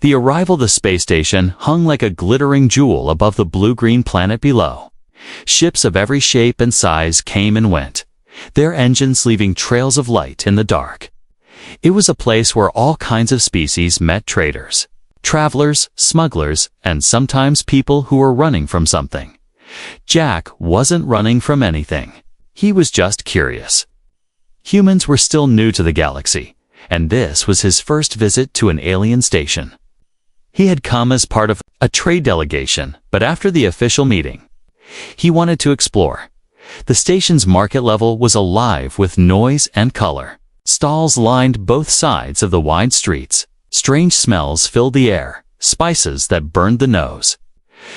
The arrival of the space station hung like a glittering jewel above the blue-green planet below. Ships of every shape and size came and went, their engines leaving trails of light in the dark. It was a place where all kinds of species met: traders, travelers, smugglers, and sometimes people who were running from something. Jack wasn't running from anything. He was just curious. Humans were still new to the galaxy, and this was his first visit to an alien station. He had come as part of a trade delegation, but after the official meeting, he wanted to explore. The station's market level was alive with noise and color. Stalls lined both sides of the wide streets. Strange smells filled the air, spices that burned the nose,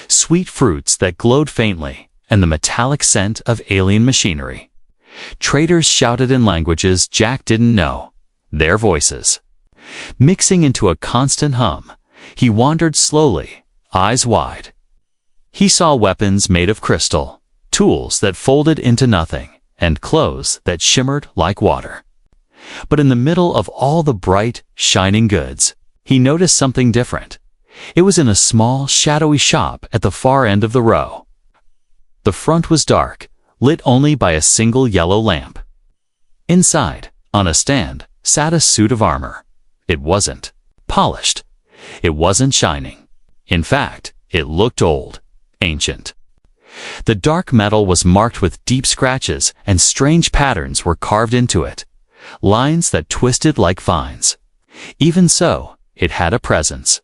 sweet fruits that glowed faintly, and the metallic scent of alien machinery. Traders shouted in languages Jack didn't know, their voices mixing into a constant hum. He wandered slowly, eyes wide. He saw weapons made of crystal, tools that folded into nothing, and clothes that shimmered like water. But in the middle of all the bright, shining goods, he noticed something different. It was in a small, shadowy shop at the far end of the row. The front was dark, lit only by a single yellow lamp. Inside, on a stand, sat a suit of armor. It wasn't polished. It wasn't shining. In fact, it looked old, ancient. The dark metal was marked with deep scratches, and strange patterns were carved into it, lines that twisted like vines. Even so, it had a presence.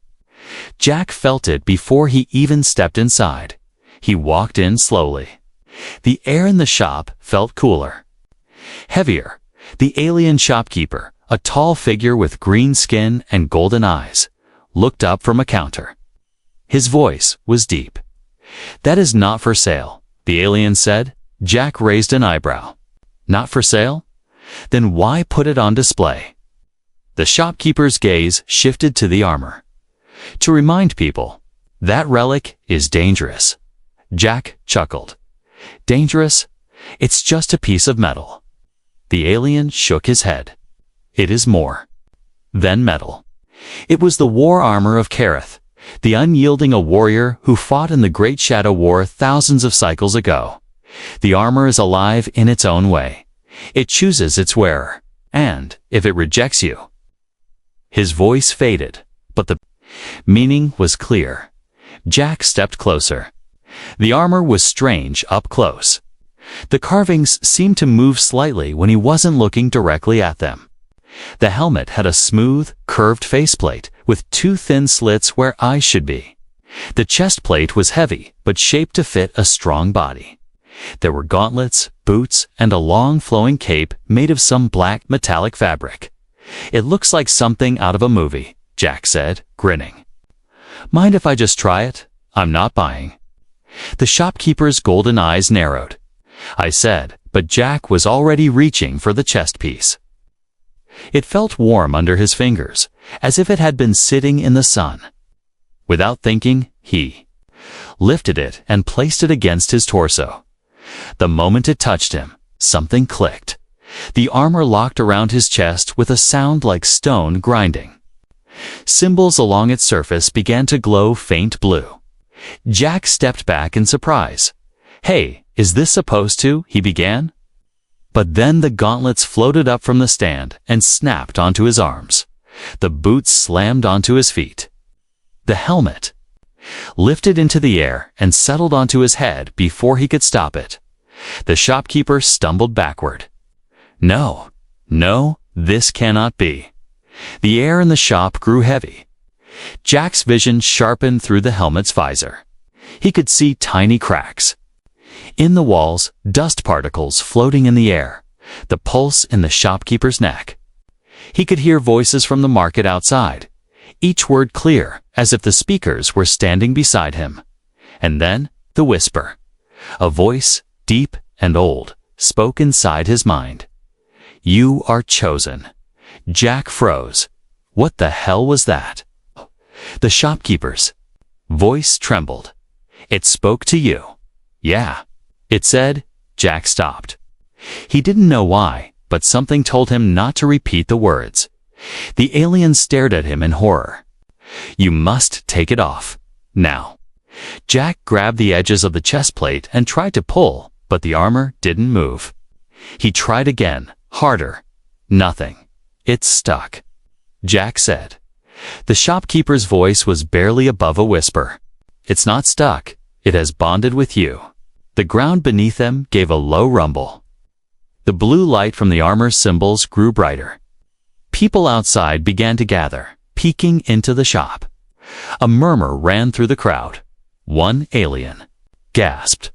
Jack felt it before he even stepped inside. He walked in slowly. The air in the shop felt cooler, heavier. The alien shopkeeper, a tall figure with green skin and golden eyes, looked up from a counter. His voice was deep. "That is not for sale," the alien said. Jack raised an eyebrow. "Not for sale? Then why put it on display?" The shopkeeper's gaze shifted to the armor. "To remind people, that relic is dangerous." Jack chuckled. "Dangerous? It's just a piece of metal." The alien shook his head. "It is more than metal. It was the war armor of Kareth, the unyielding a warrior who fought in the Great Shadow War thousands of cycles ago. The armor is alive in its own way. It chooses its wearer, and if it rejects you..." His voice faded, but the meaning was clear. Jack stepped closer. The armor was strange up close. The carvings seemed to move slightly when he wasn't looking directly at them. The helmet had a smooth, curved faceplate with two thin slits where eyes should be. The chest plate was heavy but shaped to fit a strong body. There were gauntlets, boots, and a long flowing cape made of some black metallic fabric. "It looks like something out of a movie," Jack said, grinning. "Mind if I just try it? I'm not buying." The shopkeeper's golden eyes narrowed. "I said," but Jack was already reaching for the chest piece. It felt warm under his fingers, as if it had been sitting in the sun. Without thinking, he lifted it and placed it against his torso. The moment it touched him, something clicked. The armor locked around his chest with a sound like stone grinding. Symbols along its surface began to glow faint blue. Jack stepped back in surprise. "Hey, is this supposed to?" he began. But then the gauntlets floated up from the stand and snapped onto his arms. The boots slammed onto his feet. The helmet lifted into the air and settled onto his head before he could stop it. The shopkeeper stumbled backward. No, this cannot be." The air in the shop grew heavy. Jack's vision sharpened through the helmet's visor. He could see tiny cracks in the walls, dust particles floating in the air, the pulse in the shopkeeper's neck. He could hear voices from the market outside, each word clear, as if the speakers were standing beside him. And then, the whisper. A voice, deep and old, spoke inside his mind. "You are chosen." Jack froze. What the hell was that? The shopkeeper's voice trembled. "It spoke to you." "Yeah," it said. Jack stopped. He didn't know why, but something told him not to repeat the words. The alien stared at him in horror. You must take it off. Now. Jack grabbed the edges of the chest plate and tried to pull, but the armor didn't move. He tried again, harder. Nothing. It's stuck. Jack said. The shopkeeper's voice was barely above a whisper. It's not stuck. It has bonded with you. The ground beneath them gave a low rumble. The blue light from the armor's symbols grew brighter. People outside began to gather, peeking into the shop. A murmur ran through the crowd. One alien gasped.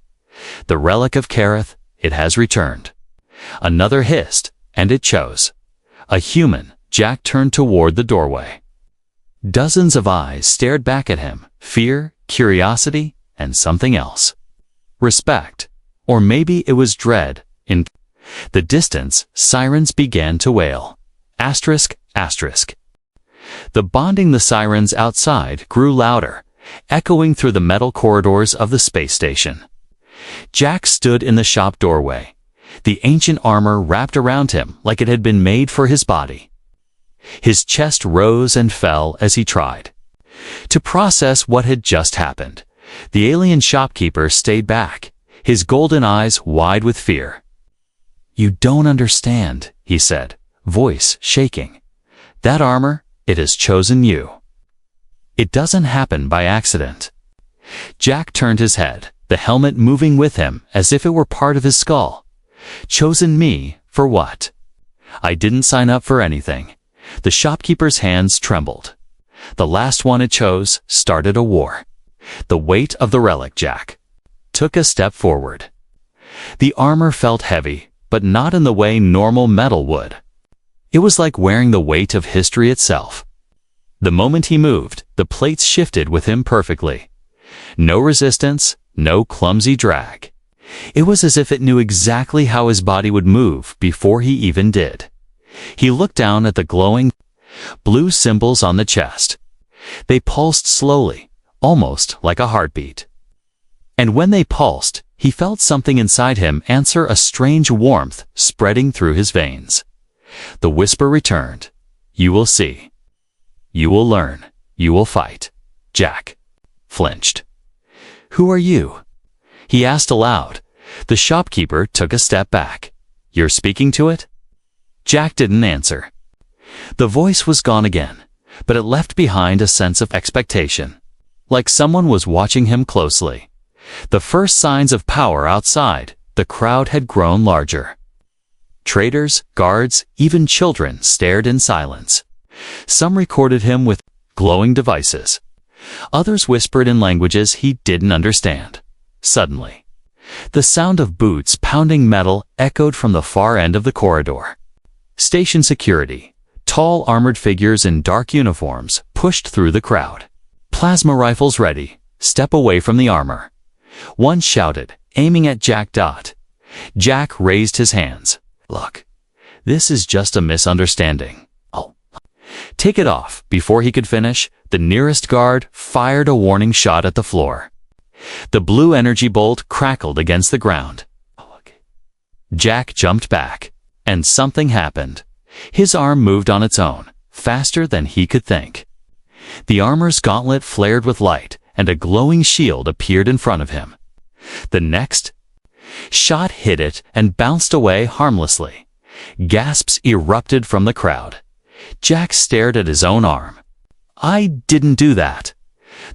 The relic of Kareth, it has returned. Another hissed, and it chose. A human. Jack turned toward the doorway. Dozens of eyes stared back at him, fear, curiosity, and something else. Respect. Or maybe it was dread. In the distance, sirens began to wail. Asterisk, asterisk. The bonding the sirens outside grew louder, echoing through the metal corridors of the space station. Jack stood in the shop doorway. The ancient armor wrapped around him like it had been made for his body. His chest rose and fell as he tried to process what had just happened. The alien shopkeeper stayed back, his golden eyes wide with fear. You don't understand, he said, voice shaking. That armor, it has chosen you. It doesn't happen by accident. Jack turned his head, the helmet moving with him as if it were part of his skull. Chosen me for what? I didn't sign up for anything. The shopkeeper's hands trembled. The last one it chose started a war. The weight of the relic, Jack took a step forward. The armor felt heavy, but not in the way normal metal would. It was like wearing the weight of history itself. The moment he moved, the plates shifted with him perfectly. No resistance, no clumsy drag. It was as if it knew exactly how his body would move before he even did. He looked down at the glowing blue symbols on the chest. They pulsed slowly, almost like a heartbeat. And when they pulsed, he felt something inside him answer, a strange warmth spreading through his veins. The whisper returned. You will see. You will learn. You will fight. Jack flinched. Who are you? He asked aloud. The shopkeeper took a step back. You're speaking to it? Jack didn't answer. The voice was gone again, but it left behind a sense of expectation, like someone was watching him closely. The first signs of power outside, the crowd had grown larger. Traders, guards, even children stared in silence. Some recorded him with glowing devices. Others whispered in languages he didn't understand. Suddenly, the sound of boots pounding metal echoed from the far end of the corridor. Station security, tall armored figures in dark uniforms, pushed through the crowd. Plasma rifles ready, step away from the armor. One shouted, aiming at Jack. Jack raised his hands. Look, this is just a misunderstanding. Oh. Take it off. Before he could finish, the nearest guard fired a warning shot at the floor. The blue energy bolt crackled against the ground. Jack jumped back, and something happened. His arm moved on its own, faster than he could think. The armor's gauntlet flared with light, and a glowing shield appeared in front of him. The next shot hit it and bounced away harmlessly. Gasps erupted from the crowd. Jack stared at his own arm. I didn't do that.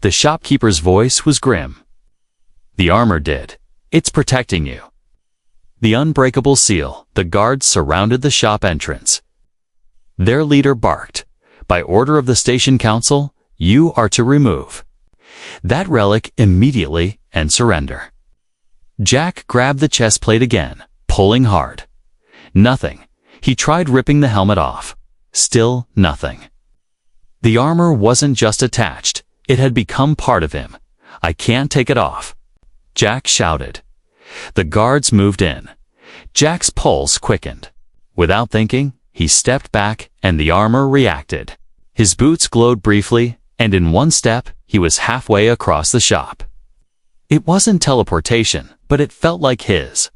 The shopkeeper's voice was grim. The armor did. It's protecting you. The unbreakable seal, the guards surrounded the shop entrance. Their leader barked. By order of the station council, you are to remove that relic immediately and surrender. Jack grabbed the chest plate again, pulling hard. Nothing. He tried ripping the helmet off. Still nothing. The armor wasn't just attached, it had become part of him. I can't take it off. Jack shouted. The guards moved in. Jack's pulse quickened. Without thinking, he stepped back and the armor reacted. His boots glowed briefly, and in one step, he was halfway across the shop. It wasn't teleportation, but it felt like his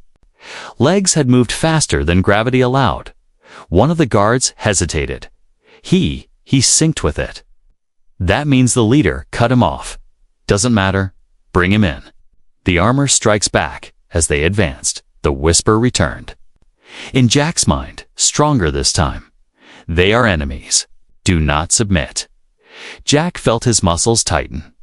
legs had moved faster than gravity allowed. One of the guards hesitated. He synced with it. That means the leader cut him off. Doesn't matter. Bring him in. The armor strikes back. As they advanced, the whisper returned. In Jack's mind, stronger this time. They are enemies. Do not submit. Jack felt his muscles tighten.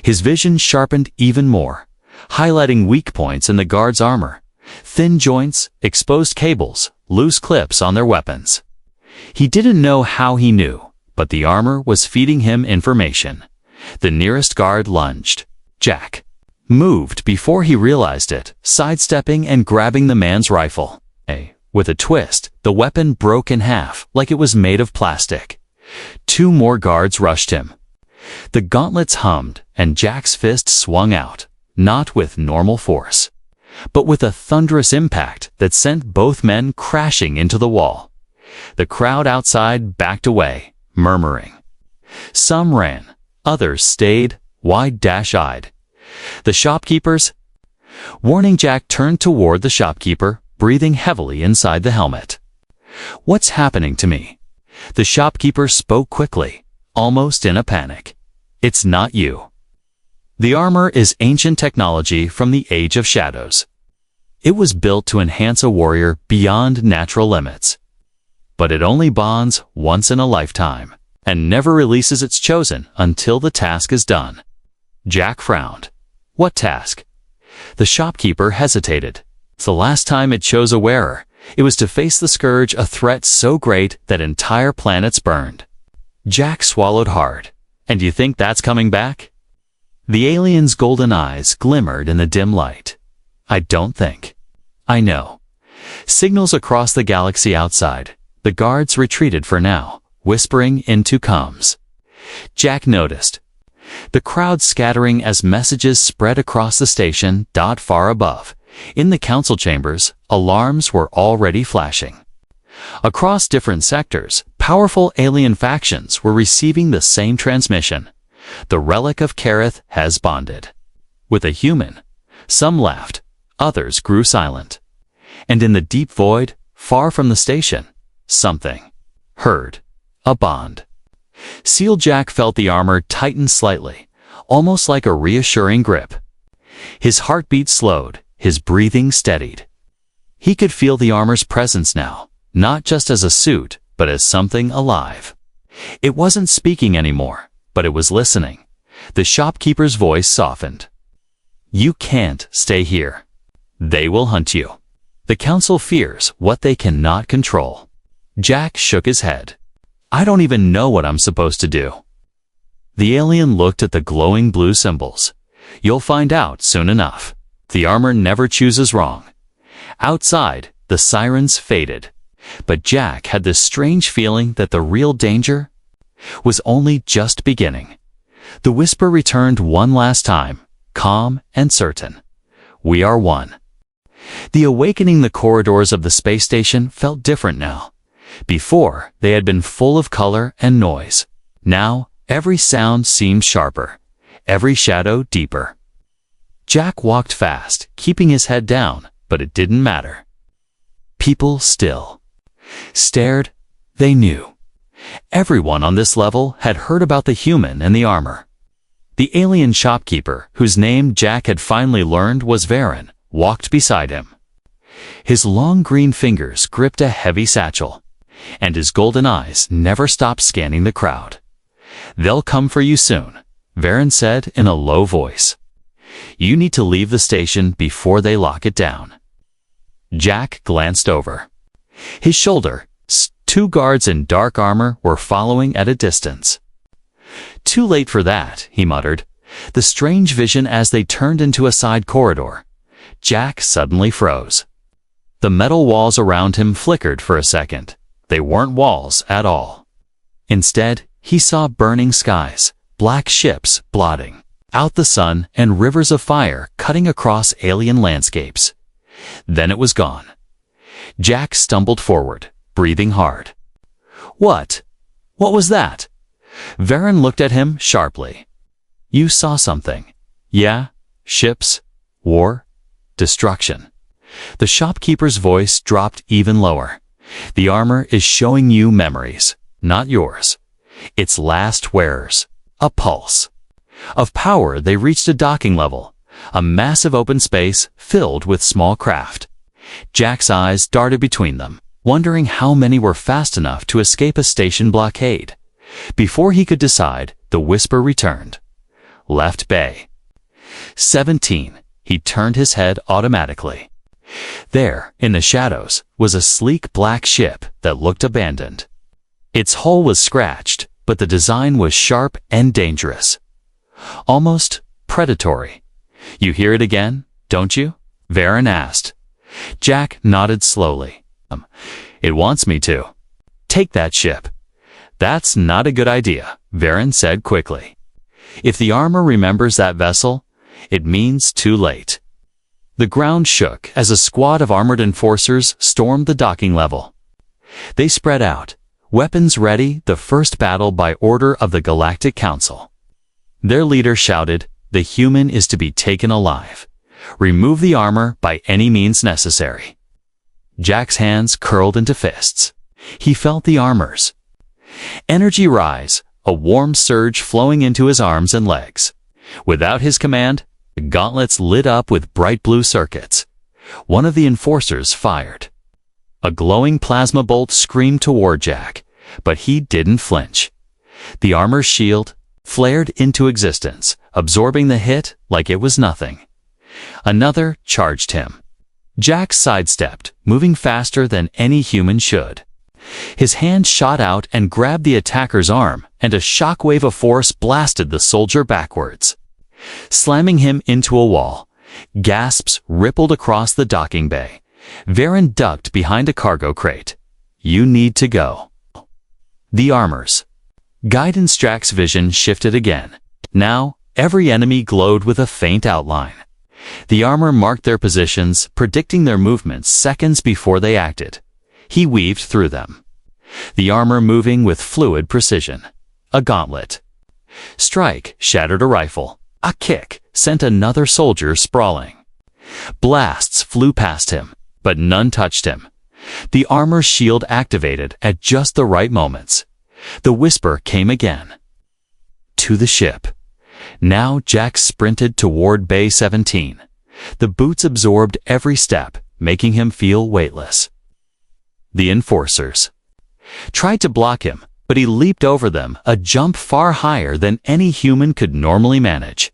His vision sharpened even more, highlighting weak points in the guard's armor. Thin joints, exposed cables, loose clips on their weapons. He didn't know how he knew, but the armor was feeding him information. The nearest guard lunged. Jack moved before he realized it, sidestepping and grabbing the man's rifle. With a twist, the weapon broke in half like it was made of plastic. 2 more guards rushed him. The gauntlets hummed, and Jack's fist swung out, not with normal force, but with a thunderous impact that sent both men crashing into the wall. The crowd outside backed away, murmuring. Some ran, others stayed, wide-eyed. The shopkeepers? Warning, Jack turned toward the shopkeeper, breathing heavily inside the helmet. What's happening to me? The shopkeeper spoke quickly, almost in a panic. It's not you. The armor is ancient technology from the Age of Shadows. It was built to enhance a warrior beyond natural limits. But it only bonds once in a lifetime, and never releases its chosen until the task is done. Jack frowned. What task? The shopkeeper hesitated. The last time it chose a wearer, it was to face the scourge, a threat so great that entire planets burned. Jack swallowed hard. And you think that's coming back? The alien's golden eyes glimmered in the dim light. I don't think. I know. Signals across the galaxy outside. The guards retreated for now, whispering into comms. Jack noticed the crowd scattering as messages spread across the station. Far above, in the council chambers, alarms were already flashing. Across different sectors, powerful alien factions were receiving the same transmission. The relic of Kareth has bonded with a human. Some laughed, others grew silent. And in the deep void, far from the station, something heard. A bond. Seal Jack felt the armor tighten slightly, almost like a reassuring grip. His heartbeat slowed, his breathing steadied. He could feel the armor's presence now, not just as a suit, but as something alive. It wasn't speaking anymore, but it was listening. The shopkeeper's voice softened. You can't stay here. They will hunt you. The council fears what they cannot control. Jack shook his head. I don't even know what I'm supposed to do. The alien looked at the glowing blue symbols. You'll find out soon enough. The armor never chooses wrong. Outside, the sirens faded. But Jack had this strange feeling that the real danger was only just beginning. The whisper returned one last time, calm and certain. We are one. The awakening. The corridors of the space station felt different now. Before, they had been full of color and noise. Now, every sound seemed sharper, every shadow deeper. Jack walked fast, keeping his head down, but it didn't matter. People still stared. They knew. Everyone on this level had heard about the human and the armor. The alien shopkeeper, whose name Jack had finally learned was Varen, walked beside him. His long green fingers gripped a heavy satchel, and his golden eyes never stopped scanning the crowd. They'll come for you soon, Varen said in a low voice. You need to leave the station before they lock it down. Jack glanced over. His shoulder, 2 guards in dark armor were following at a distance. Too late for that, he muttered, the strange vision as they turned into a side corridor. Jack suddenly froze. The metal walls around him flickered for a second. They weren't walls at all. Instead, he saw burning skies, black ships blotting out the sun, and rivers of fire cutting across alien landscapes. Then it was gone. Jack stumbled forward, breathing hard. What? What was that? Varen looked at him sharply. You saw something. Yeah? Ships? War? Destruction. The shopkeeper's voice dropped even lower. The armor is showing you memories, not yours. Its last wearers. a pulse. Of power, they reached a docking level, a massive open space filled with small craft. Jack's eyes darted between them, wondering how many were fast enough to escape a station blockade. Before he could decide, the whisper returned. Left bay. 17. He turned his head automatically. There, in the shadows, was a sleek black ship that looked abandoned. Its hull was scratched, but the design was sharp and dangerous. Almost predatory. You hear it again, don't you? Varen asked. Jack nodded slowly. It wants me to. Take that ship. That's not a good idea, Varen said quickly. If the armor remembers that vessel, it means too late. The ground shook as a squad of armored enforcers stormed the docking level. They spread out, weapons ready, the first battle by order of the Galactic Council. Their leader shouted, "The human is to be taken alive. Remove the armor by any means necessary." Jack's hands curled into fists. He felt the armor's energy rise, a warm surge flowing into his arms and legs. Without his command, the gauntlets lit up with bright blue circuits. One of the enforcers fired. A glowing plasma bolt screamed toward Jack, but he didn't flinch. The armor's shield flared into existence, absorbing the hit like it was nothing. Another charged him. Jack sidestepped, moving faster than any human should. His hand shot out and grabbed the attacker's arm, and a shockwave of force blasted the soldier backwards, slamming him into a wall. Gasps rippled across the docking bay. Varen ducked behind a cargo crate. "You need to go." The armors. Guidance. Jack's vision shifted again. Now, every enemy glowed with a faint outline. The armor marked their positions, predicting their movements seconds before they acted. He weaved through them. The armor moving with fluid precision. A gauntlet. Strike shattered a rifle. A kick sent another soldier sprawling. Blasts flew past him, but none touched him. The armor's shield activated at just the right moments. The whisper came again. To the ship. Now Jack sprinted toward Bay 17. The boots absorbed every step, making him feel weightless. The enforcers tried to block him, but he leaped over them, a jump far higher than any human could normally manage.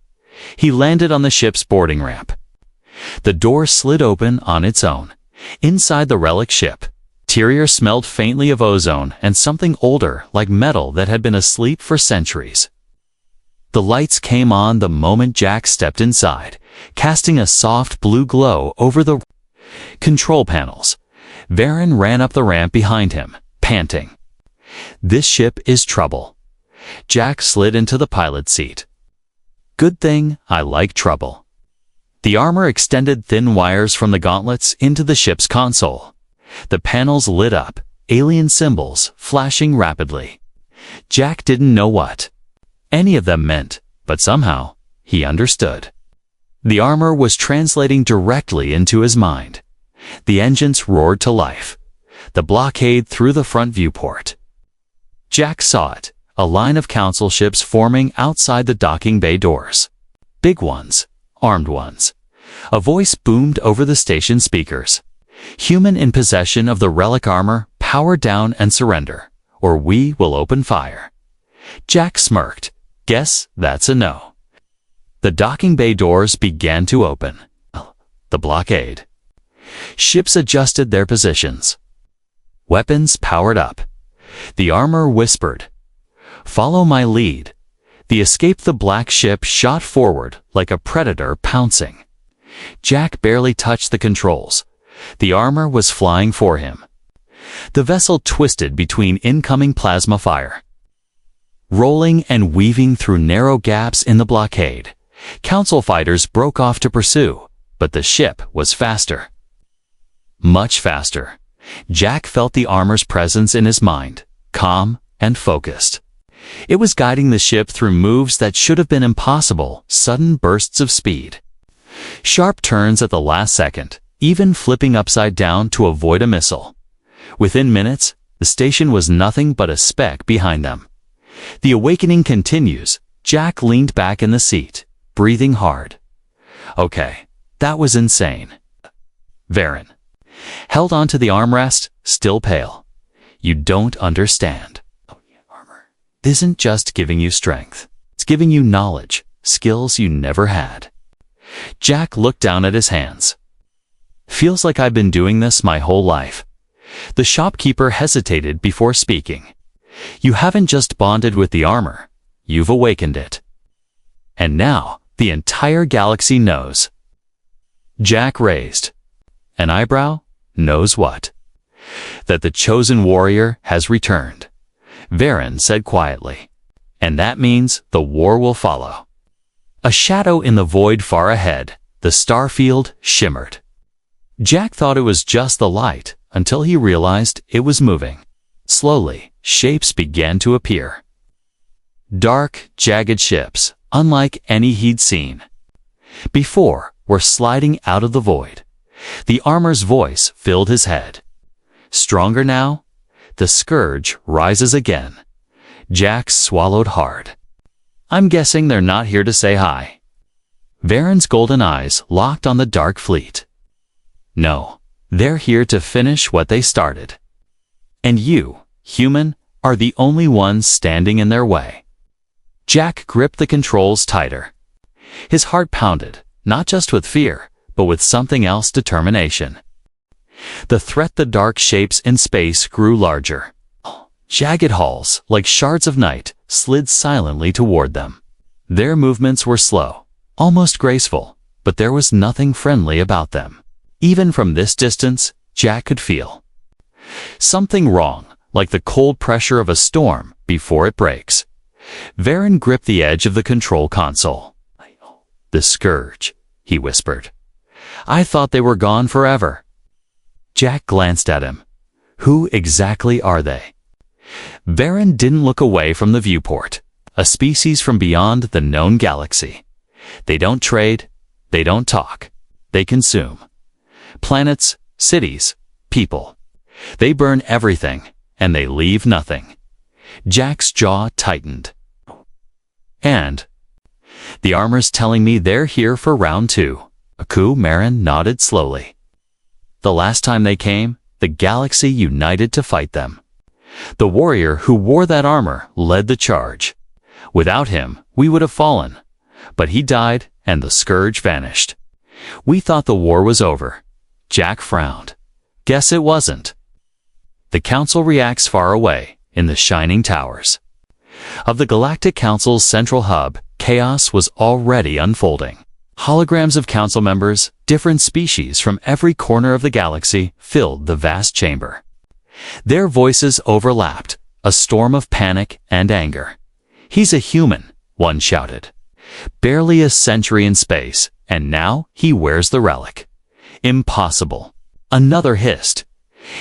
He landed on the ship's boarding ramp. The door slid open on its own. Inside the relic ship, interior smelled faintly of ozone and something older, like metal that had been asleep for centuries. The lights came on the moment Jack stepped inside, casting a soft blue glow over the control panels. Varen ran up the ramp behind him, panting. "This ship is trouble." Jack slid into the pilot's seat. "Good thing I like trouble." The armor extended thin wires from the gauntlets into the ship's console. The panels lit up, alien symbols flashing rapidly. Jack didn't know what any of them meant, but somehow he understood. The armor was translating directly into his mind. The engines roared to life. The blockade through the front viewport. Jack saw it, a line of council ships forming outside the docking bay doors. Big ones, armed ones. A voice boomed over the station speakers. "Human in possession of the relic armor, power down and surrender, or we will open fire." Jack smirked. "Guess that's a no." The docking bay doors began to open. The blockade. Ships adjusted their positions. Weapons powered up. The armor whispered, "Follow my lead." The escape. The black ship shot forward like a predator pouncing. Jack barely touched the controls. The armor was flying for him. The vessel twisted between incoming plasma fire, rolling and weaving through narrow gaps in the blockade. Council fighters broke off to pursue, but the ship was faster. Much faster. Jack felt the armor's presence in his mind, calm and focused. It was guiding the ship through moves that should have been impossible, sudden bursts of speed. Sharp turns at the last second, even flipping upside down to avoid a missile. Within minutes, the station was nothing but a speck behind them. The awakening continues, Jack leaned back in the seat, breathing hard. Okay, that was insane. Varen held onto the armrest, still pale. You don't understand. Armor isn't just giving you strength. It's giving you knowledge, skills you never had. Jack looked down at his hands. Feels like I've been doing this my whole life. The shopkeeper hesitated before speaking. You haven't just bonded with the armor, you've awakened it. And now, the entire galaxy knows. Jack raised an eyebrow. Knows what? That the chosen warrior has returned. Varen said quietly. And that means the war will follow. A shadow in the void far ahead, the star field shimmered. Jack thought it was just the light until he realized it was moving. Slowly, shapes began to appear. Dark, jagged ships, unlike any he'd seen before, were sliding out of the void. The armor's voice filled his head. Stronger now, the scourge rises again. Jack swallowed hard. I'm guessing they're not here to say hi. Varen's golden eyes locked on the dark fleet. No, they're here to finish what they started. And you, human, are the only ones standing in their way. Jack gripped the controls tighter. His heart pounded, not just with fear, but with something else, determination. The threat, the dark shapes in space, grew larger. Jagged halls, like shards of night, slid silently toward them. Their movements were slow, almost graceful, but there was nothing friendly about them. Even from this distance, Jack could feel something wrong, like the cold pressure of a storm before it breaks. Varen gripped the edge of the control console. The scourge, he whispered. I thought they were gone forever. Jack glanced at him. Who exactly are they? Varen didn't look away from the viewport. A species from beyond the known galaxy. They don't trade. They don't talk. They consume. Planets, cities, people. They burn everything, and they leave nothing. Jack's jaw tightened. And the armor's telling me they're here for round 2. Aku Marin nodded slowly. The last time they came, the galaxy united to fight them. The warrior who wore that armor led the charge. Without him, we would have fallen. But he died, and the scourge vanished. We thought the war was over. Jack frowned. Guess it wasn't. The council reacts far away, in the shining towers. Of the Galactic Council's central hub, chaos was already unfolding. Holograms of council members, different species from every corner of the galaxy, filled the vast chamber. Their voices overlapped, a storm of panic and anger. He's a human, one shouted. Barely a century in space, and now he wears the relic. Impossible. Another hissed.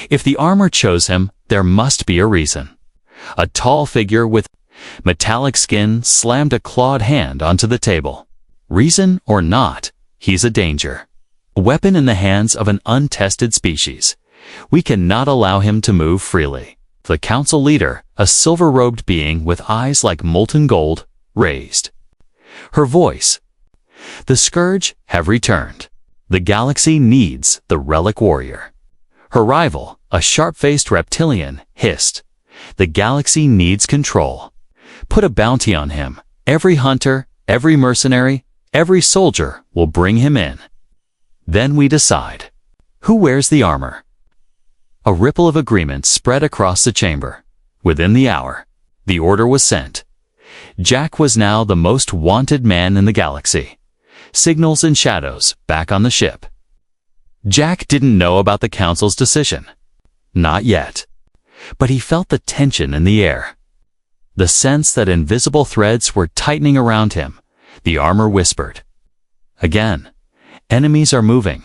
If the armor chose him, there must be a reason. A tall figure with metallic skin slammed a clawed hand onto the table. Reason or not, he's a danger. A weapon in the hands of an untested species. We cannot allow him to move freely. The council leader, a silver-robed being with eyes like molten gold, raised her voice. The scourge have returned. The galaxy needs the relic warrior. Her rival, a sharp-faced reptilian, hissed. The galaxy needs control. Put a bounty on him. Every hunter, every mercenary, every soldier will bring him in. Then we decide. Who wears the armor? A ripple of agreement spread across the chamber. Within the hour, the order was sent. Jack was now the most wanted man in the galaxy. Signals and shadows back on the ship. Jack didn't know about the council's decision. Not yet. But he felt the tension in the air. The sense that invisible threads were tightening around him. The armor whispered. Again, enemies are moving.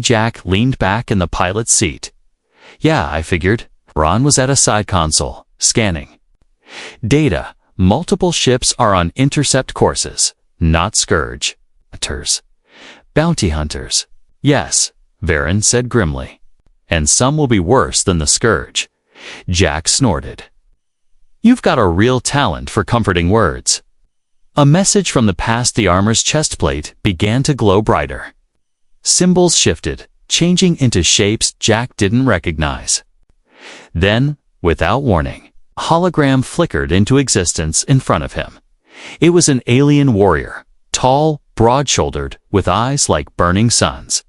Jack leaned back in the pilot's seat. Yeah, I figured. Ron was at a side console, scanning. Data. Multiple ships are on intercept courses, not scourge. Hunters. Bounty hunters. Yes, Varen said grimly. And some will be worse than the scourge. Jack snorted. You've got a real talent for comforting words. A message from the past. The armor's chest plate began to glow brighter. Symbols shifted, changing into shapes Jack didn't recognize. Then, without warning, a hologram flickered into existence in front of him. It was an alien warrior, tall, broad-shouldered, with eyes like burning suns.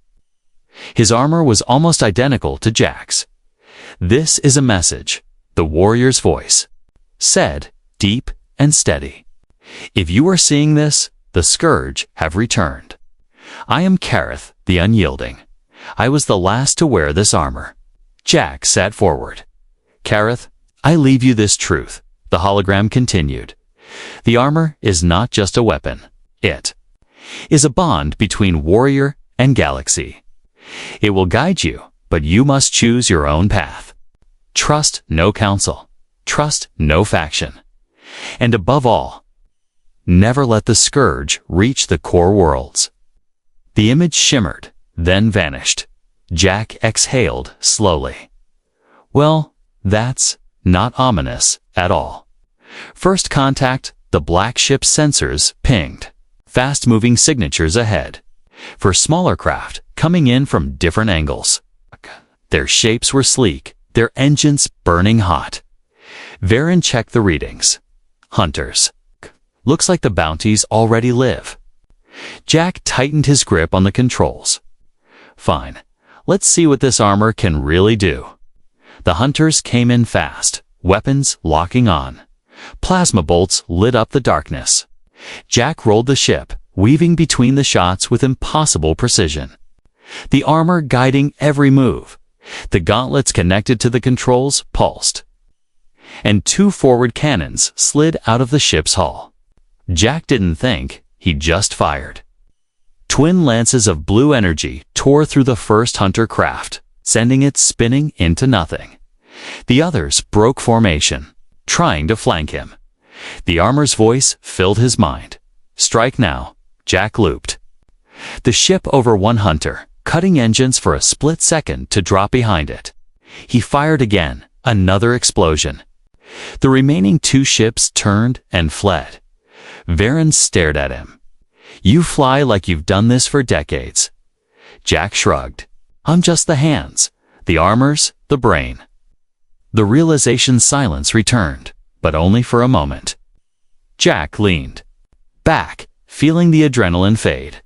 His armor was almost identical to Jack's. "This is a message," the warrior's voice said, deep and steady. "If you are seeing this, the Scourge have returned. I am Kareth, the Unyielding. I was the last to wear this armor." Jack sat forward. "Kareth, I leave you this truth," the hologram continued. "The armor is not just a weapon. It is a bond between warrior and galaxy. It will guide you, but you must choose your own path. Trust no council. Trust no faction. And above all, never let the Scourge reach the core worlds." The image shimmered, then vanished. Jack exhaled slowly. Well, that's not ominous at all. First contact, the black ship's sensors pinged. Fast-moving signatures ahead. For smaller craft, coming in from different angles. Their shapes were sleek, their engines burning hot. Varen checked the readings. Hunters. Looks like the bounties already live. Jack tightened his grip on the controls. Fine. Let's see what this armor can really do. The hunters came in fast, weapons locking on. Plasma bolts lit up the darkness. Jack rolled the ship, weaving between the shots with impossible precision. The armor guiding every move. The gauntlets connected to the controls pulsed. And 2 forward cannons slid out of the ship's hull. Jack didn't think, he just fired. Twin lances of blue energy tore through the first hunter craft, sending it spinning into nothing. The others broke formation, trying to flank him. The armor's voice filled his mind. Strike now, Jack looped. The ship over one hunter, cutting engines for a split second to drop behind it. He fired again, another explosion. The remaining 2 ships turned and fled. Varen stared at him. "You fly like you've done this for decades." Jack shrugged. "I'm just the hands. The armor's the brain." The realization silence returned, but only for a moment. Jack leaned back, feeling the adrenaline fade.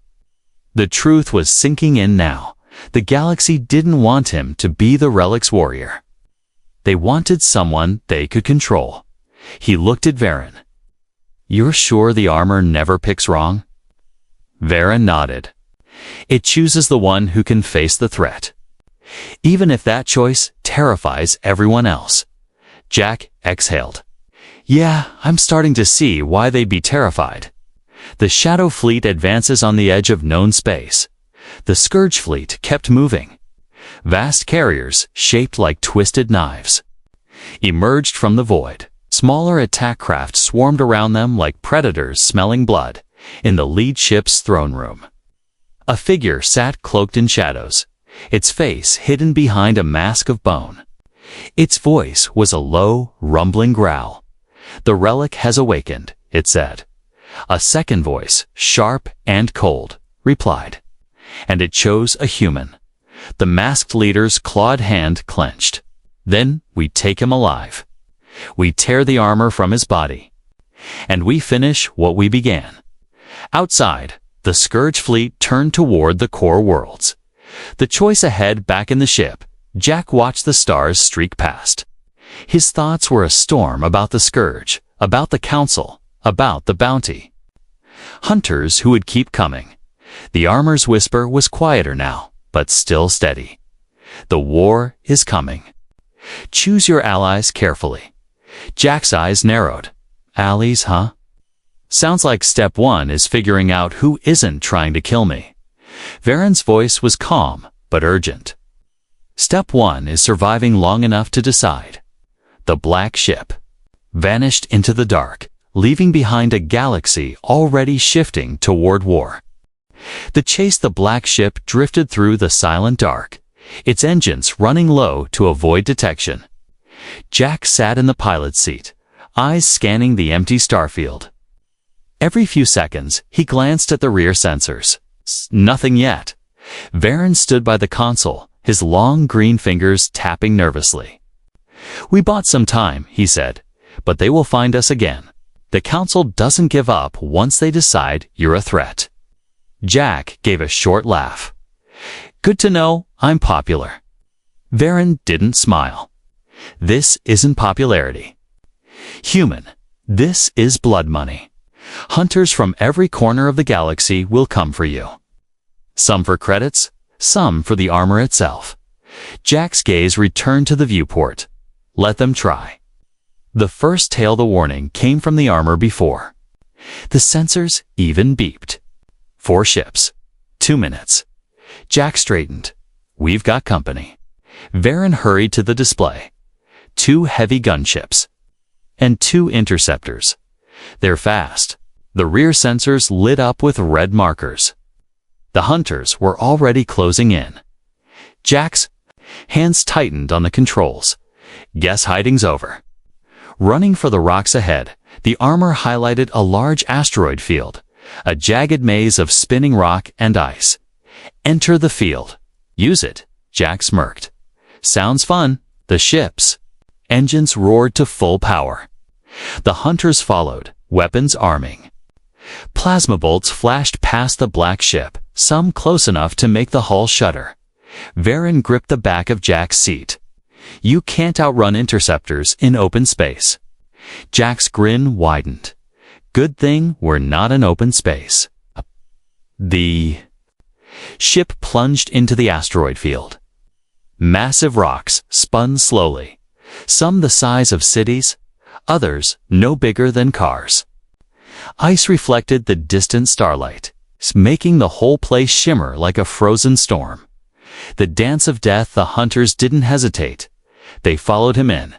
The truth was sinking in now. The galaxy didn't want him to be the relic's warrior. They wanted someone they could control. He looked at Varen. "You're sure the armor never picks wrong?" Varen nodded. "It chooses the one who can face the threat, even if that choice terrifies everyone else." Jack exhaled. "Yeah, I'm starting to see why they'd be terrified. The Shadow Fleet advances on the edge of known space. The Scourge Fleet kept moving. Vast carriers, shaped like twisted knives, emerged from the void. Smaller attack craft swarmed around them like predators smelling blood. In the lead ship's throne room, a figure sat cloaked in shadows, its face hidden behind a mask of bone. Its voice was a low, rumbling growl. "The relic has awakened," it said. A second voice, sharp and cold, replied. And it chose a human. The masked leader's clawed hand clenched. "Then we take him alive. We tear the armor from his body. And we finish what we began." Outside, the Scourge Fleet turned toward the core worlds. The choice ahead back in the ship, Jack watched the stars streak past. His thoughts were a storm about the Scourge, about the Council, about the bounty. Hunters who would keep coming. The armor's whisper was quieter now, but still steady. "The war is coming. Choose your allies carefully." Jack's eyes narrowed. "Allies, huh? Sounds like step 1 is figuring out who isn't trying to kill me." Varen's voice was calm, but urgent. "Step 1 is surviving long enough to decide." The black ship vanished into the dark, leaving behind a galaxy already shifting toward war. The chase the black ship drifted through the silent dark, its engines running low to avoid detection. Jack sat in the pilot's seat, eyes scanning the empty starfield. Every few seconds, he glanced at the rear sensors. Nothing yet. Varen stood by the console, his long green fingers tapping nervously. "We bought some time," he said, "but they will find us again. The council doesn't give up once they decide you're a threat." Jack gave a short laugh. "Good to know I'm popular." Varen didn't smile. "This isn't popularity. Human, this is blood money. Hunters from every corner of the galaxy will come for you. Some for credits, some for the armor itself." Jack's gaze returned to the viewport. "Let them try." The first tail the warning came from the armor before. The sensors even beeped. 4 ships. 2 minutes. Jack straightened. "We've got company." Varen hurried to the display. 2 heavy gunships. And 2 interceptors. They're fast. The rear sensors lit up with red markers. The hunters were already closing in. Jack's hands tightened on the controls. Guess hiding's over. Running for the rocks ahead, the armor highlighted a large asteroid field, a jagged maze of spinning rock and ice. "Enter the field. Use it," Jack smirked. "Sounds fun." The ships' engines roared to full power. The hunters followed, weapons arming. Plasma bolts flashed past the black ship, some close enough to make the hull shudder. Varen gripped the back of Jack's seat. "You can't outrun interceptors in open space." Jack's grin widened. "Good thing we're not in open space." The ship plunged into the asteroid field. Massive rocks spun slowly, some the size of cities, others no bigger than cars. Ice reflected the distant starlight, making the whole place shimmer like a frozen storm. The dance of death, the hunters didn't hesitate. They followed him in.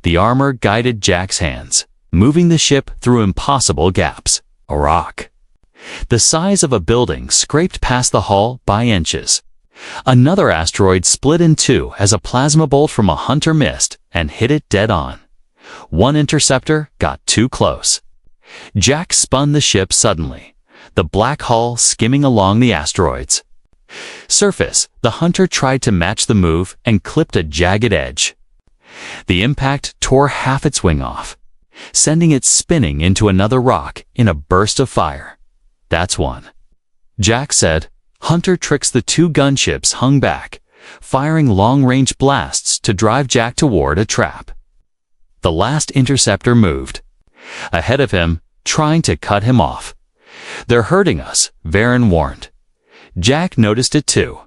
The armor guided Jack's hands, moving the ship through impossible gaps. A rock the size of a building scraped past the hull by inches. Another asteroid split in 2 as a plasma bolt from a hunter missed and hit it dead on. One interceptor got too close. Jack spun the ship suddenly, the black hull skimming along the asteroid's surface. The hunter tried to match the move and clipped a jagged edge. The impact tore half its wing off, sending it spinning into another rock in a burst of fire. "That's one," Jack said. Hunter tricks. The 2 gunships hung back, firing long-range blasts to drive Jack toward a trap. The last interceptor moved ahead of him, trying to cut him off. "They're hurting us," Varen warned. Jack noticed it too.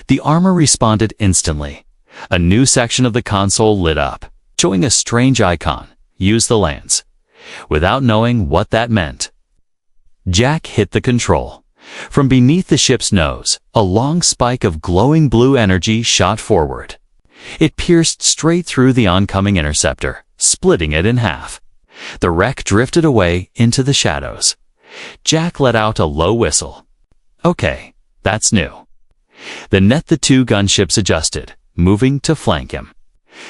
The armor responded instantly. A new section of the console lit up, showing a strange icon. "Use the lance." Without knowing what that meant, Jack hit the control. From beneath the ship's nose, a long spike of glowing blue energy shot forward. It pierced straight through the oncoming interceptor, splitting it in half. The wreck drifted away into the shadows. Jack let out a low whistle. "Okay, that's new." The 2 gunships adjusted, moving to flank him.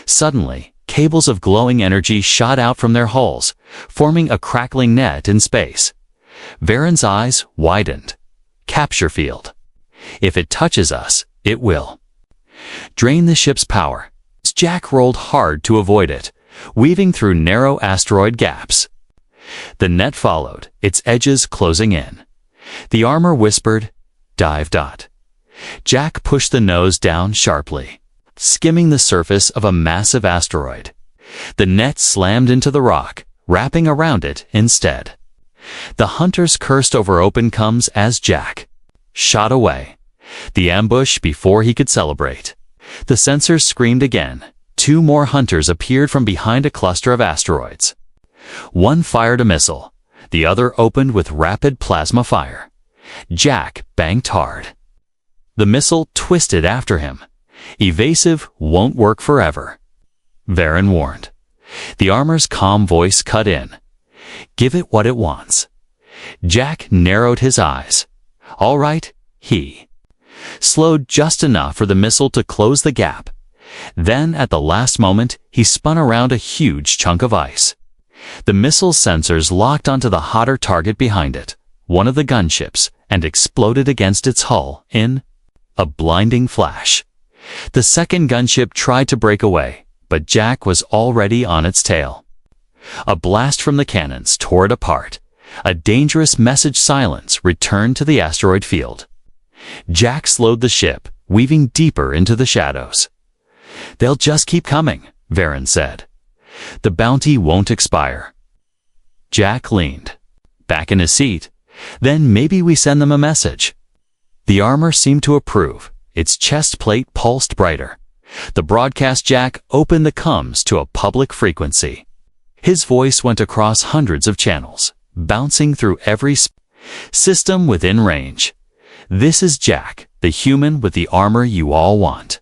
Suddenly, cables of glowing energy shot out from their hulls, forming a crackling net in space. Varen's eyes widened. "Capture field. If it touches us, it will drain the ship's power." Jack rolled hard to avoid it, weaving through narrow asteroid gaps. The net followed, its edges closing in. The armor whispered, "Dive." Jack pushed the nose down sharply, skimming the surface of a massive asteroid. The net slammed into the rock, wrapping around it instead. The hunters cursed over open comes as Jack shot away. The ambush before he could celebrate. The sensors screamed again. 2 more hunters appeared from behind a cluster of asteroids. One fired a missile. The other opened with rapid plasma fire. Jack banked hard. The missile twisted after him. "Evasive won't work forever," Varen warned. The armor's calm voice cut in. "Give it what it wants." Jack narrowed his eyes. "All right," he slowed just enough for the missile to close the gap. Then, at the last moment, he spun around a huge chunk of ice. The missile's sensors locked onto the hotter target behind it, one of the gunships, and exploded against its hull in a blinding flash. The second gunship tried to break away, but Jack was already on its tail. A blast from the cannons tore it apart. A dangerous message silence returned to the asteroid field. Jack slowed the ship, weaving deeper into the shadows. "They'll just keep coming," Varen said. "The bounty won't expire." Jack leaned back in his seat. "Then maybe we send them a message." The armor seemed to approve. Its chest plate pulsed brighter. The broadcast jack opened the comms to a public frequency. His voice went across hundreds of channels, bouncing through every system within range. "This is Jack, the human with the armor you all want.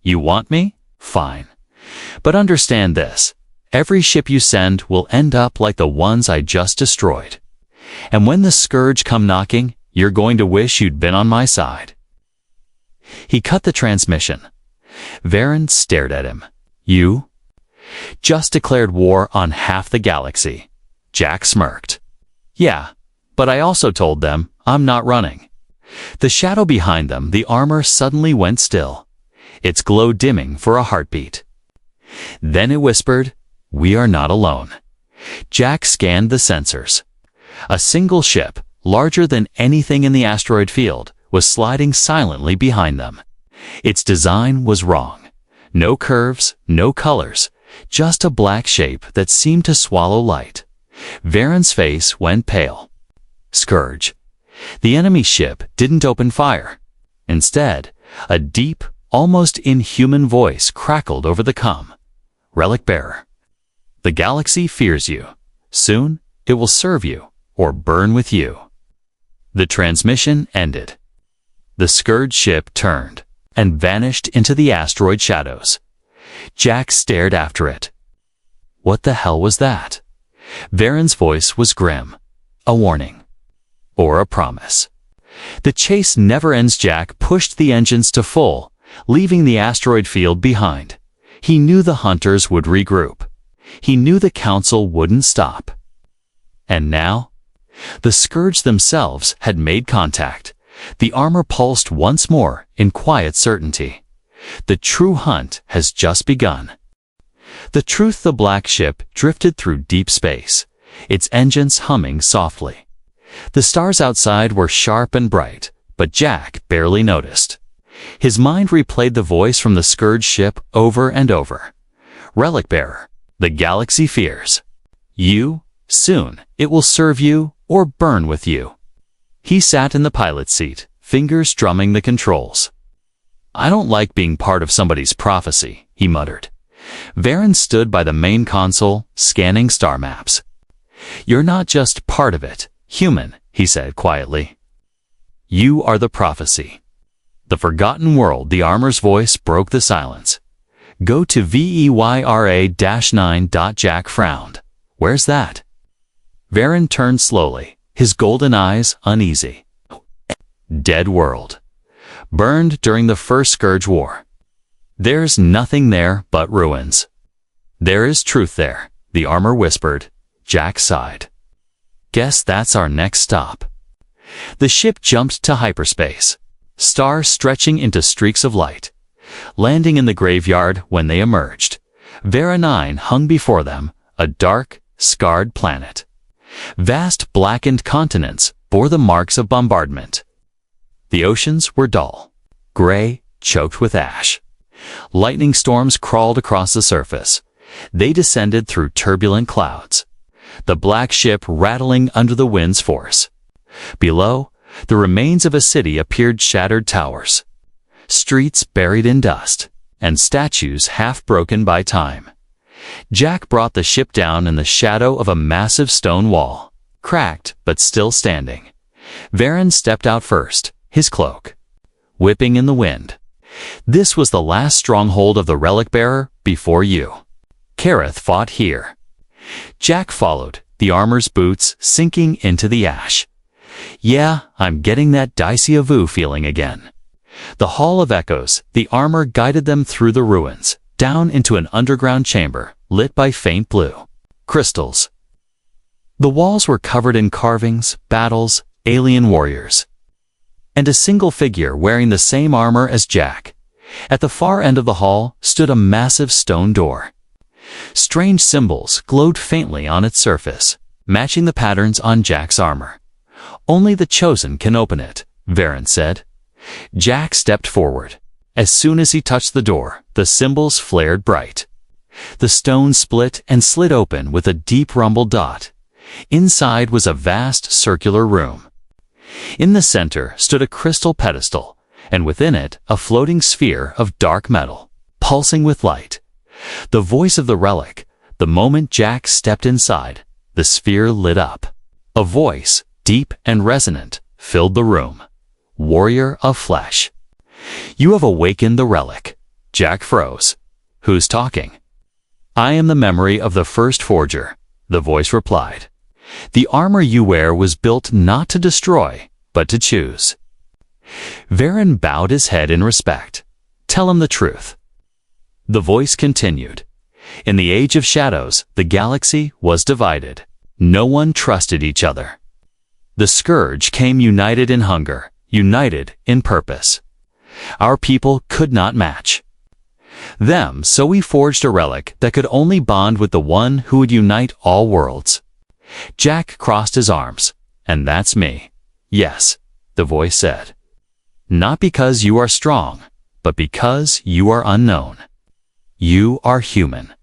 You want me? Fine. But understand this. Every ship you send will end up like the ones I just destroyed. And when the Scourge come knocking, you're going to wish you'd been on my side." He cut the transmission. Varen stared at him. "You just declared war on half the galaxy." Jack smirked. "Yeah, but I also told them I'm not running." The shadow behind them, the armor, suddenly went still, its glow dimming for a heartbeat. Then it whispered, "We are not alone." Jack scanned the sensors. A single ship, larger than anything in the asteroid field, was sliding silently behind them. Its design was wrong. No curves, no colors, just a black shape that seemed to swallow light. Varen's face went pale. Scourge. The enemy ship didn't open fire. Instead, a deep, almost inhuman voice crackled over the comm. "Relic bearer. The galaxy fears you. Soon, it will serve you, or burn with you." The transmission ended. The Scourge ship turned and vanished into the asteroid shadows. Jack stared after it. What the hell was that? Varen's voice was grim. A warning. Or a promise. The chase never ends. Jack pushed the engines to full, leaving the asteroid field behind. He knew the hunters would regroup. He knew the council wouldn't stop. And now? The Scourge themselves had made contact. The armor pulsed once more in quiet certainty. The true hunt has just begun. The truth. The black ship drifted through deep space, its engines humming softly. The stars outside were sharp and bright, but Jack barely noticed. His mind replayed the voice from the Scourge ship over and over. "Relic bearer, the galaxy fears you. Soon, it will serve you or burn with you." He sat in the pilot's seat, fingers drumming the controls. "I don't like being part of somebody's prophecy," he muttered. Varen stood by the main console, scanning star maps. "You're not just part of it, human," he said quietly. "You are the prophecy. The forgotten world." The armor's voice broke the silence. "Go to VEYRA-9. Jack frowned. "Where's that?" Varen turned slowly, his golden eyes uneasy. "Dead world. Burned during the first Scourge War. There's nothing there but ruins." "There is truth there," the armor whispered. Jack sighed. "Guess that's our next stop." The ship jumped to hyperspace, stars stretching into streaks of light. Landing in the graveyard when they emerged, Vera 9 hung before them, a dark, scarred planet. Vast blackened continents bore the marks of bombardment. The oceans were dull, gray, choked with ash. Lightning storms crawled across the surface. They descended through turbulent clouds, the black ship rattling under the wind's force. Below, the remains of a city appeared, shattered towers, streets buried in dust, and statues half broken by time. Jack brought the ship down in the shadow of a massive stone wall, cracked but still standing. Varen stepped out first, his cloak whipping in the wind. "This was the last stronghold of the relic bearer before you. Kareth fought here." Jack followed, the armor's boots sinking into the ash. "Yeah, I'm getting that déjà vu feeling again." The Hall of Echoes, the armor guided them through the ruins, down into an underground chamber, lit by faint blue crystals. The walls were covered in carvings, battles, alien warriors, and a single figure wearing the same armor as Jack. At the far end of the hall stood a massive stone door. Strange symbols glowed faintly on its surface, matching the patterns on Jack's armor. "Only the chosen can open it," Varen said. Jack stepped forward. As soon as he touched the door, the symbols flared bright. The stone split and slid open with a deep rumbled dot. Inside was a vast circular room. In the center stood a crystal pedestal, and within it a floating sphere of dark metal, pulsing with light. The voice of the relic. The moment Jack stepped inside, the sphere lit up. A voice, deep and resonant, filled the room. "Warrior of flesh. You have awakened the relic." Jack froze. "Who's talking?" "I am the memory of the first forger," the voice replied. "The armor you wear was built not to destroy, but to choose." Varen bowed his head in respect. "Tell him the truth." The voice continued. "In the Age of Shadows, the galaxy was divided. No one trusted each other. The Scourge came united in hunger, united in purpose. Our people could not match them, so we forged a relic that could only bond with the one who would unite all worlds." Jack crossed his arms. "And that's me." "Yes," the voice said. "Not because you are strong, but because you are unknown. You are human,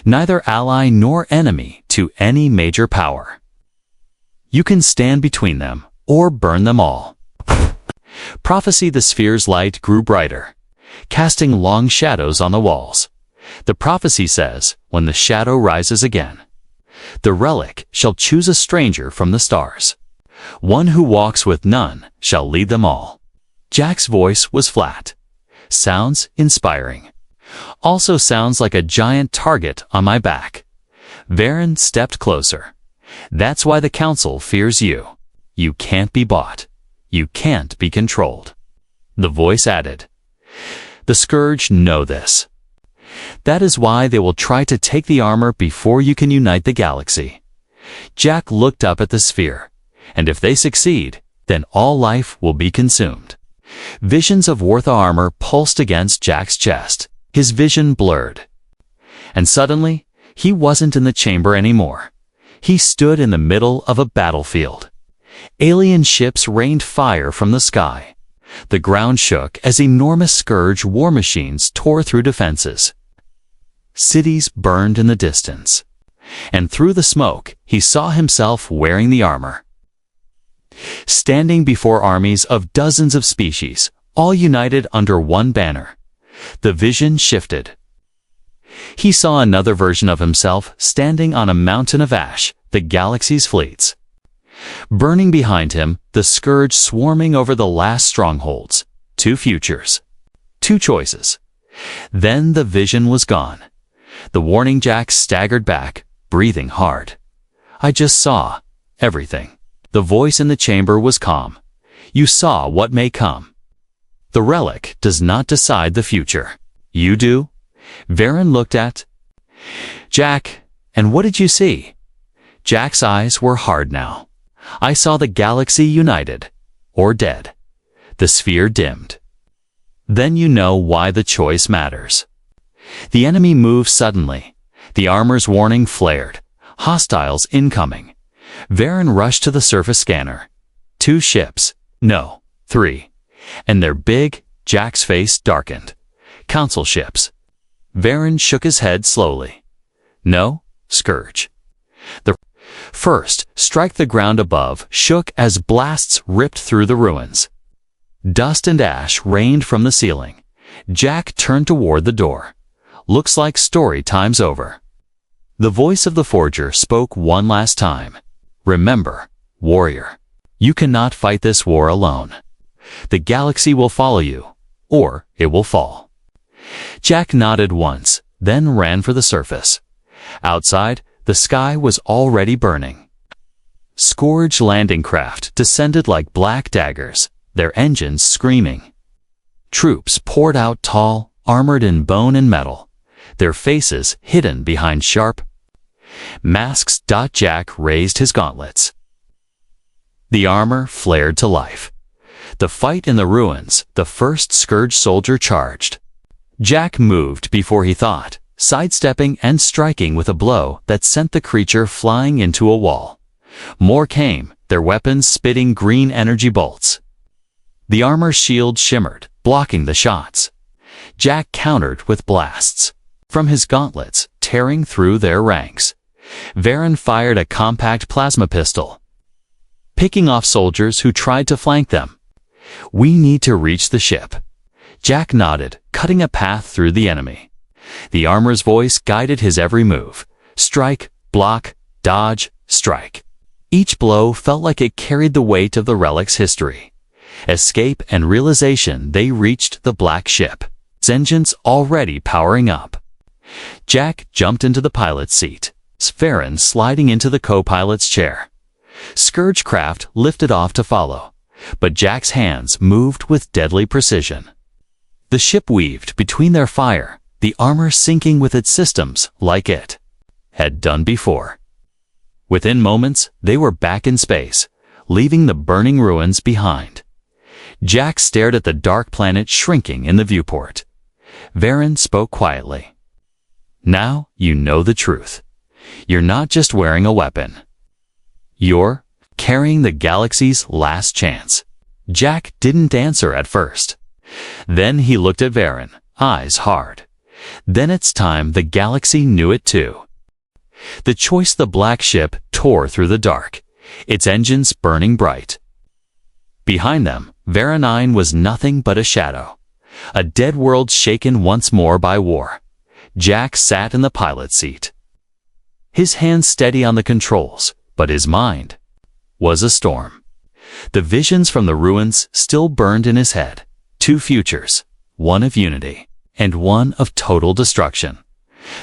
neither ally nor enemy to any major power. You can stand between them or burn them all." Prophecy. The sphere's light grew brighter, casting long shadows on the walls. The prophecy says, when the shadow rises again, the relic shall choose a stranger from the stars. One who walks with none shall lead them all. Jack's voice was flat. Sounds inspiring. Also sounds like a giant target on my back. Varen stepped closer. "That's why the Council fears you. You can't be bought. You can't be controlled." The voice added, "The Scourge know this. That is why they will try to take the armor before you can unite the galaxy." Jack looked up at the sphere. "And if they succeed, then all life will be consumed." Visions of Wartha armor pulsed against Jack's chest. His vision blurred. And suddenly, he wasn't in the chamber anymore. He stood in the middle of a battlefield. Alien ships rained fire from the sky. The ground shook as enormous Scourge war machines tore through defenses. Cities burned in the distance. And through the smoke, he saw himself wearing the armor, standing before armies of dozens of species, all united under one banner. The vision shifted. He saw another version of himself standing on a mountain of ash, the galaxy's fleets. Burning behind him, the Scourge swarming over the last strongholds. Two futures. Two choices. Then the vision was gone. The warning Jack staggered back, breathing hard. "I just saw everything." The voice in the chamber was calm. "You saw what may come. The relic does not decide the future. You do." Varen looked at Jack. "And what did you see?" Jack's eyes were hard now. "I saw the galaxy united, or dead." The sphere dimmed. "Then you know why the choice matters." The enemy moved suddenly. The armor's warning flared. Hostiles incoming. Varen rushed to the surface scanner. 2 ships. No, 3. And they're big. Jack's face darkened. Council ships. Varen shook his head slowly. "No, Scourge." The first strike the ground above shook as blasts ripped through the ruins. Dust and ash rained from the ceiling. Jack turned toward the door. "Looks like story time's over." The voice of the forger spoke one last time. "Remember, warrior, you cannot fight this war alone. The galaxy will follow you, or it will fall." Jack nodded once, then ran for the surface. Outside, the sky was already burning. Scourge landing craft descended like black daggers, their engines screaming. Troops poured out tall, armored in bone and metal, their faces hidden behind sharp Masks. Jack raised his gauntlets. The armor flared to life. The fight in the ruins, the first Scourge soldier charged. Jack moved before he thought, sidestepping and striking with a blow that sent the creature flying into a wall. More came, their weapons spitting green energy bolts. The armor's shield shimmered, blocking the shots. Jack countered with blasts from his gauntlets, tearing through their ranks. Varen fired a compact plasma pistol, picking off soldiers who tried to flank them. "We need to reach the ship." Jack nodded, cutting a path through the enemy. The armor's voice guided his every move. Strike, block, dodge, strike. Each blow felt like it carried the weight of the relic's history. Escape and realization they reached the black ship, its engines already powering up. Jack jumped into the pilot's seat, Varen sliding into the co-pilot's chair. Scourge craft lifted off to follow, but Jack's hands moved with deadly precision. The ship weaved between their fire, the armor syncing with its systems like it had done before. Within moments, they were back in space, leaving the burning ruins behind. Jack stared at the dark planet shrinking in the viewport. Varen spoke quietly. "Now you know the truth. You're not just wearing a weapon. You're carrying the galaxy's last chance." Jack didn't answer at first. Then he looked at Varen, eyes hard. Then it's time the galaxy knew it too. The choice. The black ship tore through the dark, its engines burning bright. Behind them, Varanine was nothing but a shadow, a dead world shaken once more by war. Jack sat in the pilot's seat, his hands steady on the controls, but his mind was a storm. The visions from the ruins still burned in his head. Two futures, one of unity and one of total destruction.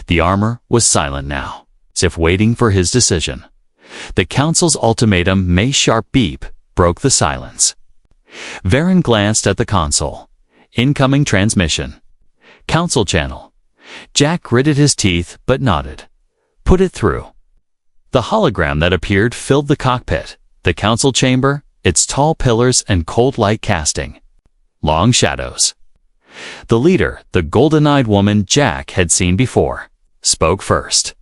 The armor was silent now, as if waiting for his decision. The Council's ultimatum, May sharp beep, broke the silence. Varen glanced at the console. Incoming transmission. Council channel. Jack gritted his teeth but nodded. Put it through. The hologram that appeared filled the cockpit, the council chamber, its tall pillars and cold light casting long shadows. The leader, the golden-eyed woman Jack had seen before, spoke first.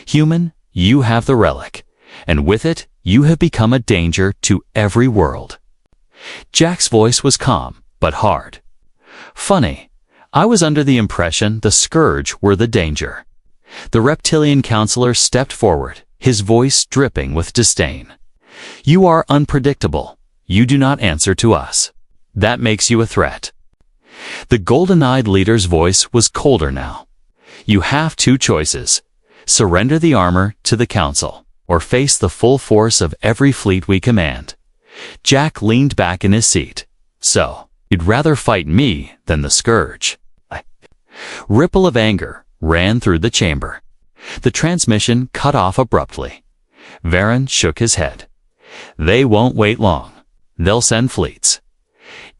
"Human, you have the relic, and with it, you have become a danger to every world." Jack's voice was calm, but hard. "Funny, I was under the impression the Scourge were the danger." The reptilian counselor stepped forward, his voice dripping with disdain. "You are unpredictable. You do not answer to us. That makes you a threat." The golden-eyed leader's voice was colder now. "You have two choices. Surrender the armor to the Council, or face the full force of every fleet we command." Jack leaned back in his seat. "So, you'd rather fight me than the Scourge?" Ripple of anger ran through the chamber. The transmission cut off abruptly. Varen shook his head. "They won't wait long. They'll send fleets."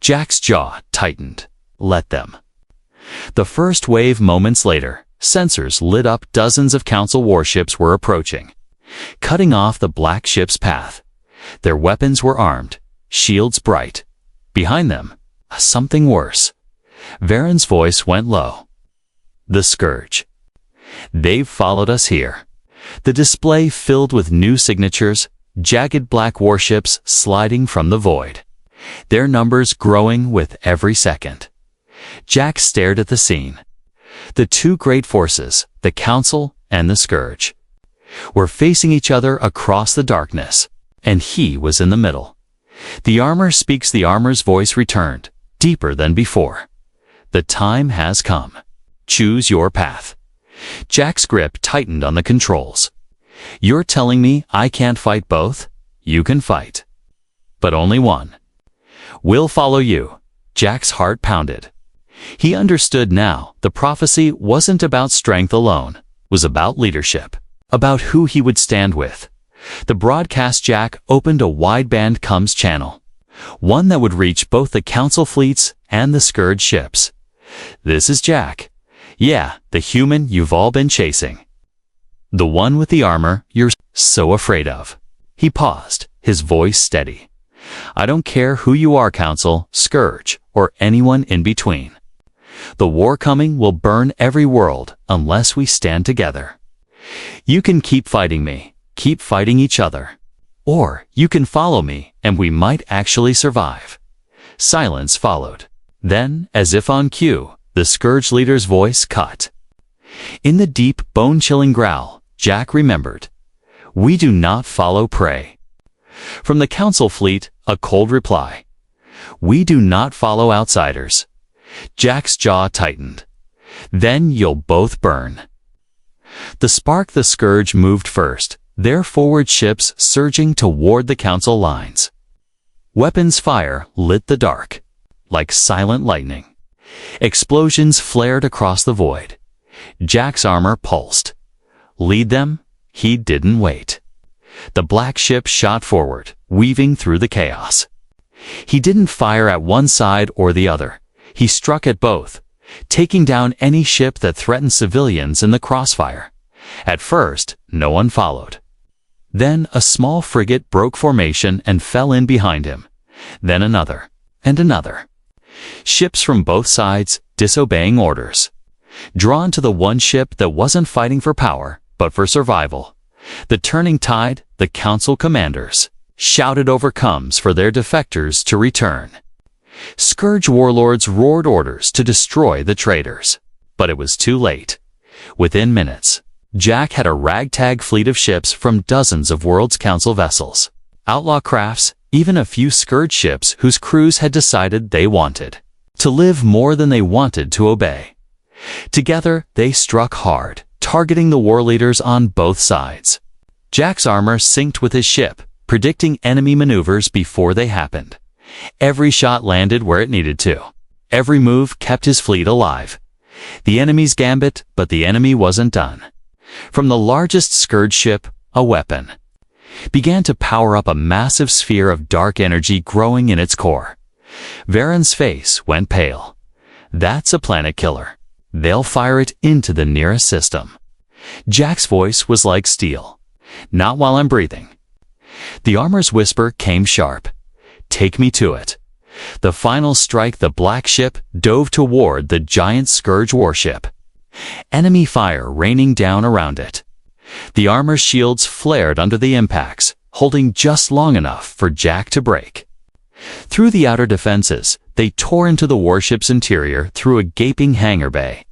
Jack's jaw tightened. "Let them." The first wave. Moments later, sensors lit up. Dozens of Council warships were approaching, cutting off the black ship's path. Their weapons were armed, shields bright. Behind them, something worse. Varen's voice went low. "The Scourge. They've followed us here." The display filled with new signatures, jagged black warships sliding from the void, their numbers growing with every second. Jack stared at the scene. The two great forces, the Council and the Scourge, were facing each other across the darkness, and he was in the middle. "The armor speaks." The armor's voice returned, deeper than before. "The time has come. Choose your path." Jack's grip tightened on the controls. "You're telling me I can't fight both? You can fight, but only one. We'll follow you." Jack's heart pounded. He understood now the prophecy wasn't about strength alone, it was about leadership, about who he would stand with. The broadcast. Jack opened a wideband comms channel, one that would reach both the Council fleets and the Scourge ships. "This is Jack. Yeah, the human you've all been chasing." The one with the armor you're so afraid of. He paused, his voice steady. I don't care who you are, Council, Scourge, or anyone in between. The war coming will burn every world unless we stand together. You can keep fighting me, keep fighting each other. Or you can follow me and we might actually survive. Silence followed. Then, as if on cue, the Scourge leader's voice cut. In the deep, bone-chilling growl, Jack remembered. We do not follow prey. From the Council fleet, a cold reply. We do not follow outsiders. Jack's jaw tightened. Then you'll both burn. The Scourge moved first, their forward ships surging toward the Council lines. Weapons fire lit the dark, like silent lightning. Explosions flared across the void. Jack's armor pulsed. Lead them? He didn't wait. The black ship shot forward, weaving through the chaos. He didn't fire at one side or the other. He struck at both, taking down any ship that threatened civilians in the crossfire. At first, no one followed. Then a small frigate broke formation and fell in behind him. Then another, and another. Ships from both sides disobeying orders. Drawn to the one ship that wasn't fighting for power, but for survival. The turning tide, the Council commanders, shouted overcomes for their defectors to return. Scourge warlords roared orders to destroy the traitors. But it was too late. Within minutes, Jack had a ragtag fleet of ships from dozens of World's Council vessels, outlaw crafts, even a few Scourge ships whose crews had decided they wanted to live more than they wanted to obey. Together, they struck hard, targeting the war leaders on both sides. Jack's armor synced with his ship, predicting enemy maneuvers before they happened. Every shot landed where it needed to. Every move kept his fleet alive. The enemy's gambit, but the enemy wasn't done. From the largest Scourge ship, a weapon began to power up a massive sphere of dark energy growing in its core. Varen's face went pale. That's a planet killer. They'll fire it into the nearest system. Jack's voice was like steel. Not while I'm breathing. The armor's whisper came sharp. Take me to it. The final strike, the black ship dove toward the giant Scourge warship. Enemy fire raining down around it. The armor's shields flared under the impacts, holding just long enough for Jack to break. Through the outer defenses, they tore into the warship's interior through a gaping hangar bay.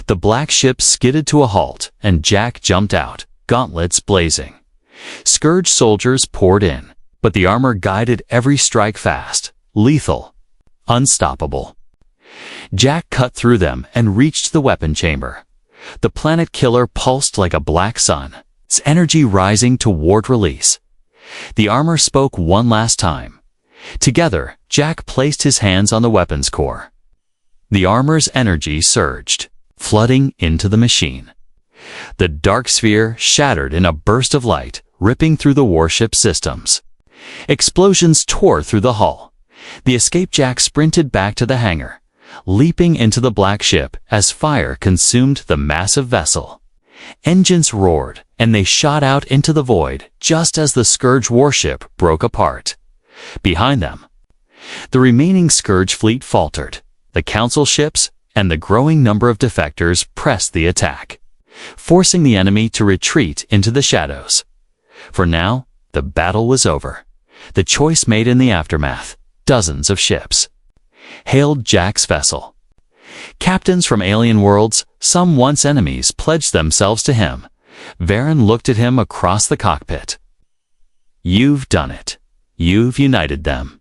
The black ship skidded to a halt, and Jack jumped out, gauntlets blazing. Scourge soldiers poured in, but the armor guided every strike fast, lethal, unstoppable. Jack cut through them and reached the weapon chamber. The planet killer pulsed like a black sun, its energy rising toward release. The armor spoke one last time. Together, Jack placed his hands on the weapons core. The armor's energy surged, flooding into the machine. The dark sphere shattered in a burst of light, ripping through the warship systems. Explosions tore through the hull. The escape Jack sprinted back to the hangar, leaping into the black ship as fire consumed the massive vessel. Engines roared, and they shot out into the void just as the Scourge warship broke apart. Behind them, the remaining Scourge fleet faltered. The Council ships and the growing number of defectors pressed the attack, forcing the enemy to retreat into the shadows. For now, the battle was over. The choice made in the aftermath, dozens of ships hailed Jack's vessel. Captains from alien worlds, some once enemies, pledged themselves to him. Varen looked at him across the cockpit. You've done it. You've united them.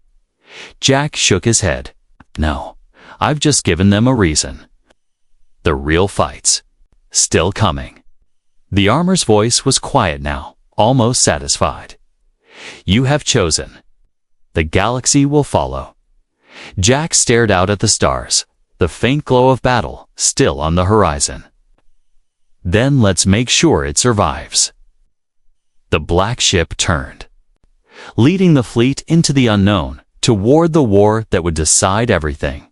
Jack shook his head. No, I've just given them a reason. The real fight's still coming. The armor's voice was quiet now, almost satisfied. You have chosen. The galaxy will follow. Jack stared out at the stars, the faint glow of battle still on the horizon. Then let's make sure it survives. The black ship turned, leading the fleet into the unknown, toward the war that would decide everything.